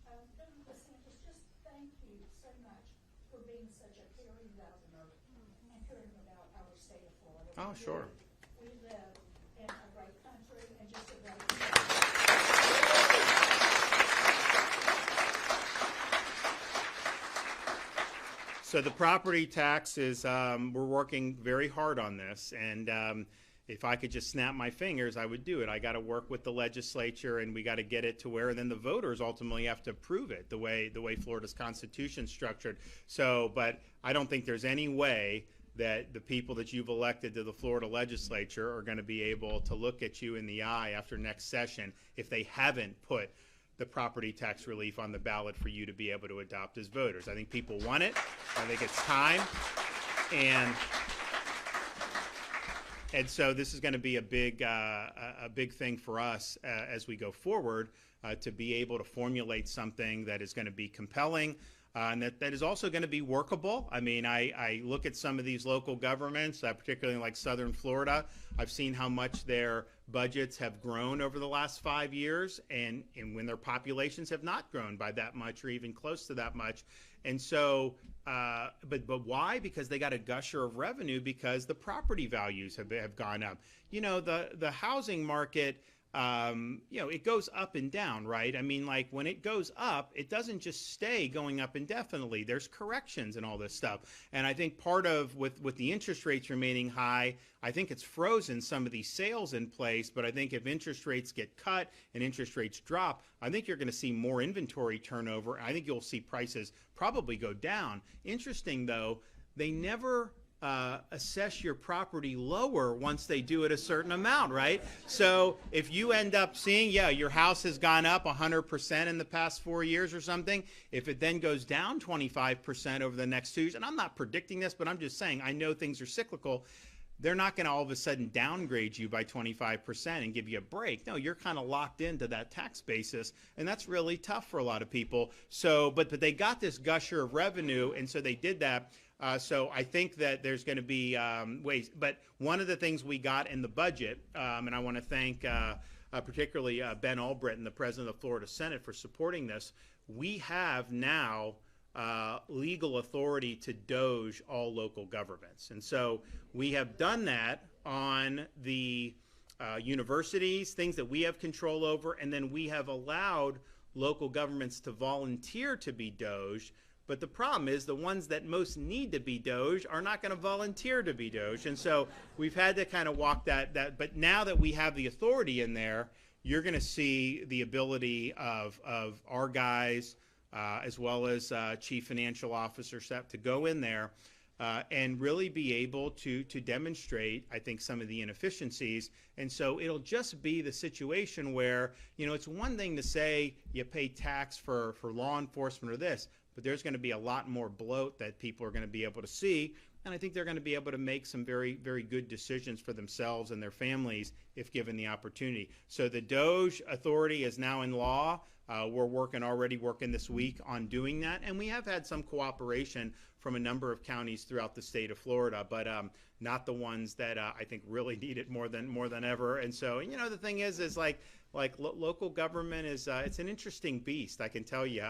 Governor DeSantis, just thank you so much for being such a caring governor and caring about our state of Florida. Oh, sure. We live in a great country and just a great state. So the property tax is, we're working very hard on this, and if I could just snap my fingers, I would do it. I got to work with the legislature, and we got to get it to where then the voters ultimately have to approve it the way Florida's Constitution is structured. So, but I don't think there's any way that the people that you've elected to the Florida legislature are going to be able to look at you in the eye after next session if they haven't put the property tax relief on the ballot for you to be able to adopt as voters. I think people want it. I think it's time. And so this is going to be a big thing for us as we go forward to be able to formulate something that is going to be compelling, and that is also going to be workable. I mean, I look at some of these local governments, particularly like Southern Florida. I've seen how much their budgets have grown over the last 5 years, and when their populations have not grown by that much or even close to that much. And so, but why? Because they got a gusher of revenue because the property values have gone up. You know, the housing market, you know, it goes up and down, right? I mean, like when it goes up, it doesn't just stay going up indefinitely. There's corrections and all this stuff. And I think part of with the interest rates remaining high, I think it's frozen some of these sales in place. But I think if interest rates get cut and interest rates drop, I think you're going to see more inventory turnover. I think you'll see prices probably go down. Interesting, though, they never assess your property lower once they do it a certain amount, right? So if you end up seeing, yeah, your house has gone up 100% in the past 4 years or something, if it then goes down 25% over the next 2 years, and I'm not predicting this, but I'm just saying I know things are cyclical, they're not going to all of a sudden downgrade you by 25% and give you a break. No, you're kind of locked into that tax basis, and that's really tough for a lot of people. So, but they got this gusher of revenue, and so they did that. So I think that there's going to be ways. But one of the things we got in the budget, and I want to thank particularly Ben Albritton, the president of the Florida Senate, for supporting this, we have now legal authority to doge all local governments. And so we have done that on the universities, things that we have control over, and then we have allowed local governments to volunteer to be doged, But the problem is the ones that most need to be Doge are not going to volunteer to be Doge. And so we've had to kind of walk that. But now that we have the authority in there, you're going to see the ability of our guys, as well as Chief Financial Officer Seth, to go in there and really be able to demonstrate, I think, some of the inefficiencies. And so it'll just be the situation where, it's one thing to say you pay tax for law enforcement or this, but there's going to be a lot more bloat that people are going to be able to see. And I think they're going to be able to make some very, very good decisions for themselves and their families if given the opportunity. So the Doge authority is now in law. We're already working this week on doing that. And we have had some cooperation from a number of counties throughout the state of Florida, but not the ones that I think really need it more than ever. And so, the thing is like local government is it's an interesting beast, I can tell you.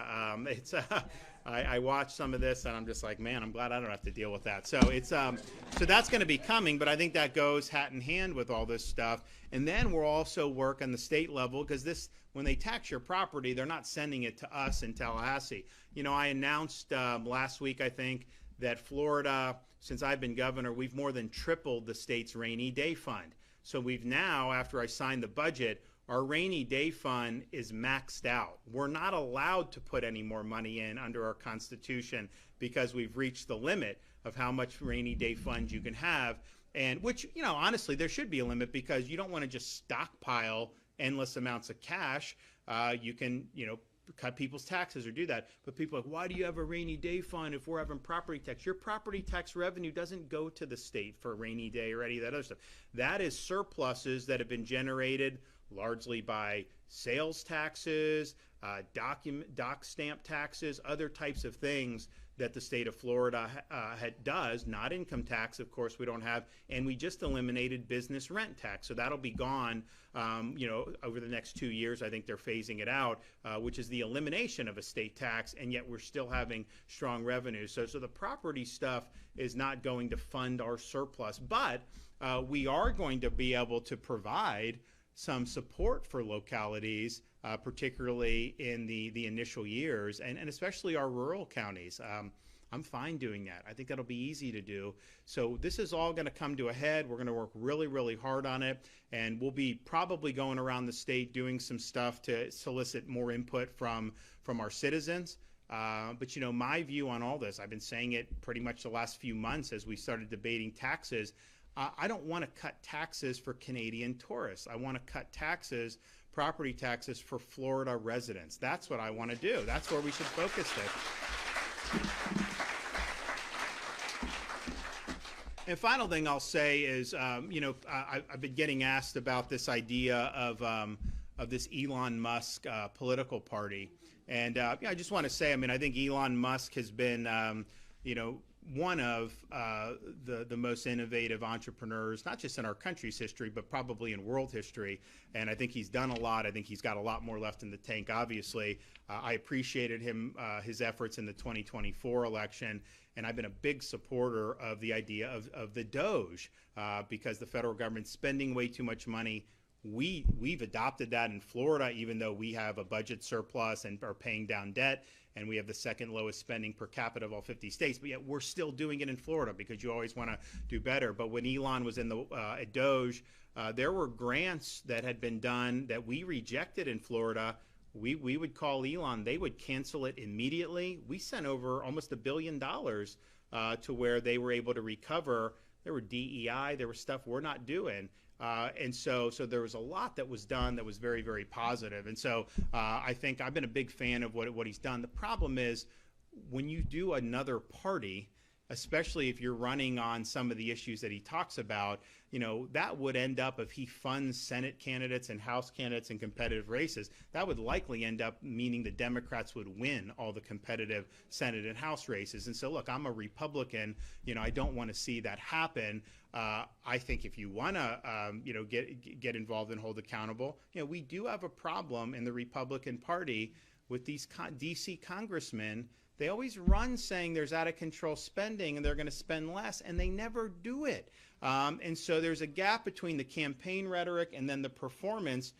I watch some of this and I'm just like, man, I'm glad I don't have to deal with that. So it's so that's going to be coming, but I think that goes hat in hand with all this stuff. And then we'll also work on the state level, because when they tax your property, they're not sending it to us in Tallahassee. I announced last week, I think, that Florida, since I've been governor, we've more than tripled the state's rainy day fund. So we've now, after I signed the budget, our rainy day fund is maxed out. We're not allowed to put any more money in under our Constitution because we've reached the limit of how much rainy day fund you can have. And which, honestly, there should be a limit, because you don't want to just stockpile endless amounts of cash. You can, cut people's taxes or do that. But people are like, why do you have a rainy day fund if we're having property tax? Your property tax revenue doesn't go to the state for a rainy day or any of that other stuff. That is surpluses that have been generated largely by sales taxes, doc stamp taxes, other types of things that the state of Florida does, not income tax, of course, we don't have, and we just eliminated business rent tax. So that'll be gone, over the next 2 years. I think they're phasing it out, which is the elimination of a state tax, and yet we're still having strong revenue. So the property stuff is not going to fund our surplus, but we are going to be able to provide some support for localities, particularly in the initial years, and especially our rural counties. I'm fine doing that. I think that'll be easy to do. So this is all going to come to a head. We're going to work really, really hard on it, and we'll be probably going around the state doing some stuff to solicit more input from our citizens. But my view on all this, I've been saying it pretty much the last few months as we started debating taxes. I don't want to cut taxes for Canadian tourists. I want to cut property taxes for Florida residents. That's what I want to do. That's where we should focus this. And final thing I'll say is, I've been getting asked about this idea of this Elon Musk political party. And I just want to say, I think Elon Musk has been, one of the most innovative entrepreneurs, not just in our country's history, but probably in world history. And I think he's done a lot. I think he's got a lot more left in the tank, obviously. I appreciated his efforts in the 2024 election. And I've been a big supporter of the idea of the Doge, because the federal government's spending way too much money. We've adopted that in Florida, even though we have a budget surplus and are paying down debt, and we have the second lowest spending per capita of all 50 states. But yet we're still doing it in Florida because you always want to do better. But when Elon was in at Doge, there were grants that had been done that we rejected in Florida. We would call Elon, they would cancel it immediately. We sent over almost $1 billion to where they were able to recover. There were DEI, there was stuff we're not doing. And so there was a lot that was done that was very, very positive. And so I think I've been a big fan of what he's done. The problem is when you do another party, especially if you're running on some of the issues that he talks about, that would end up, if he funds Senate candidates and House candidates in competitive races, that would likely end up meaning the Democrats would win all the competitive Senate and House races. And so, look, I'm a Republican. I don't want to see that happen. I think if you want to, get involved and hold accountable, we do have a problem in the Republican Party with these D.C. congressmen. They always run saying there's out of control spending and they're going to spend less, and they never do it. And so there's a gap between the campaign rhetoric and then the performance.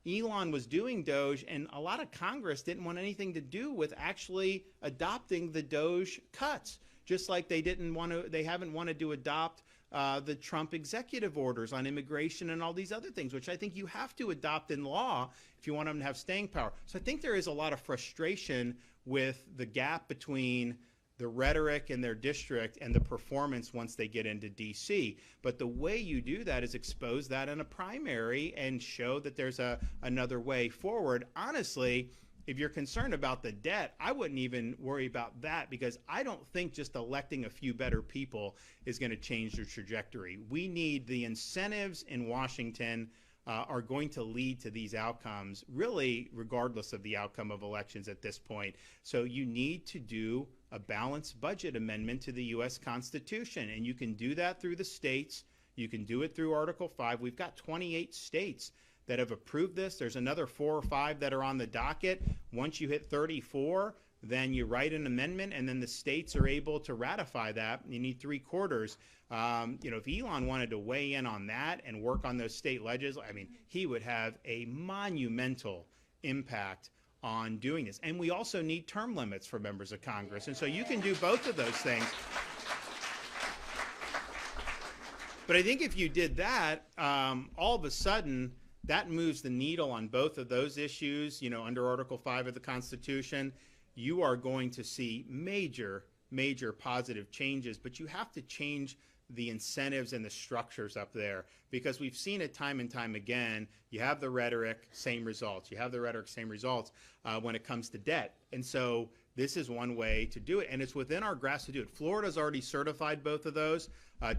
Elon was doing Doge, and a lot of Congress didn't want anything to do with actually adopting the Doge cuts, just like they haven't wanted to adopt the Trump executive orders on immigration and all these other things, which I think you have to adopt in law if you want them to have staying power. So I think there is a lot of frustration with the gap between the rhetoric in their district and the performance once they get into D.C. But the way you do that is expose that in a primary and show that there's another way forward. Honestly, if you're concerned about the debt, I wouldn't even worry about that, because I don't think just electing a few better people is going to change the trajectory. We need the incentives in Washington are going to lead to these outcomes, really regardless of the outcome of elections at this point. So you need to do a balanced budget amendment to the U.S. Constitution, and you can do that through the states. You can do it through Article 5. We've got 28 states that have approved this. There's another 4 or 5 that are on the docket. Once you hit 34, then you write an amendment, and then the states are able to ratify that. You need 3/4. If Elon wanted to weigh in on that and work on those state legislatures, I mean, he would have a monumental impact on doing this. And we also need term limits for members of Congress. And so you can do both of those things. But I think if you did that, all of a sudden, that moves the needle on both of those issues. Under Article 5 of the Constitution, you are going to see major, major positive changes, but you have to change the incentives and the structures up there, because we've seen it time and time again. You have the rhetoric, same results. You have the rhetoric, same results when it comes to debt. And so this is one way to do it, and it's within our grasp to do it. Florida's already certified both of those.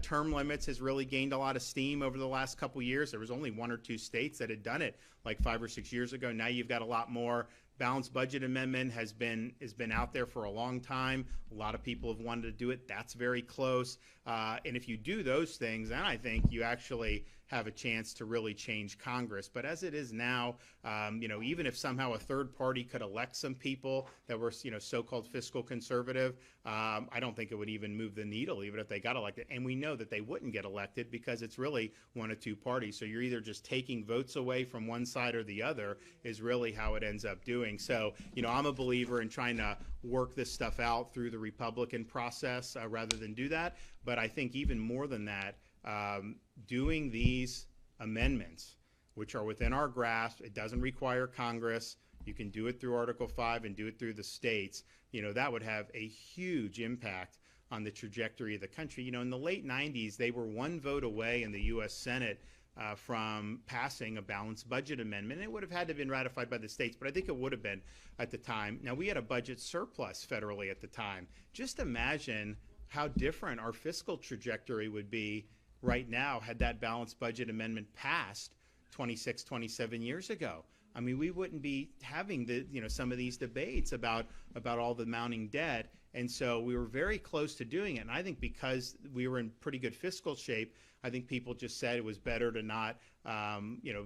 Term limits has really gained a lot of steam over the last couple years. There was only 1 or 2 states that had done it like 5 or 6 years ago. Now you've got a lot more. Balanced budget amendment has been out there for a long time. A lot of people have wanted to do it. That's very close. And if you do those things, then I think you actually have a chance to really change Congress. But as it is now, even if somehow a third party could elect some people that were, so-called fiscal conservative, I don't think it would even move the needle, even if they got elected. And we know that they wouldn't get elected because it's really 1 or 2 parties. So you're either just taking votes away from one side or the other is really how it ends up doing. So, I'm a believer in trying to work this stuff out through the Republican process rather than do that. But I think even more than that, doing these amendments, which are within our grasp, it doesn't require Congress. You can do it through Article 5 and do it through the states. That would have a huge impact on the trajectory of the country. In the late 90s, they were 1 vote away in the U.S. Senate from passing a balanced budget amendment. And it would have had to have been ratified by the states, but I think it would have been at the time. Now, we had a budget surplus federally at the time. Just imagine how different our fiscal trajectory would be right now had that balanced budget amendment passed 26, 27 years ago. I mean, we wouldn't be having some of these debates about all the mounting debt. And so we were very close to doing it. And I think because we were in pretty good fiscal shape, I think people just said it was better to not, the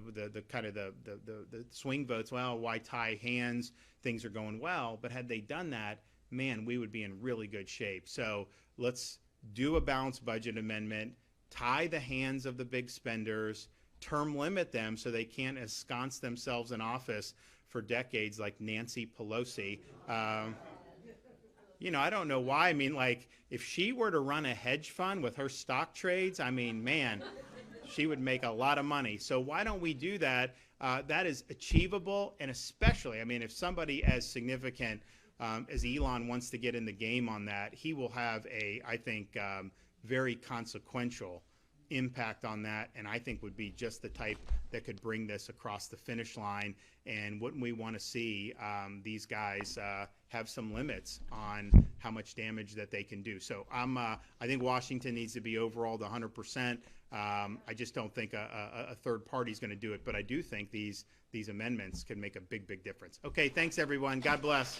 swing votes. Well, why tie hands? Things are going well. But had they done that, man, we would be in really good shape. So let's do a balanced budget amendment, tie the hands of the big spenders, term limit them so they can't ensconce themselves in office for decades like Nancy Pelosi. I don't know why. I mean, like, if she were to run a hedge fund with her stock trades, I mean, man, she would make a lot of money. So why don't we do that? That is achievable, and especially, I mean, if somebody as significant as Elon wants to get in the game on that, he will have I think, very consequential impact on that, and I think would be just the type that could bring this across the finish line. And wouldn't we want to see these guys have some limits on how much damage that they can do? So I think Washington needs to be overhauled 100%. I just don't think a third party is going to do it, but I do think these amendments can make a big, big difference. Okay, thanks everyone. God bless.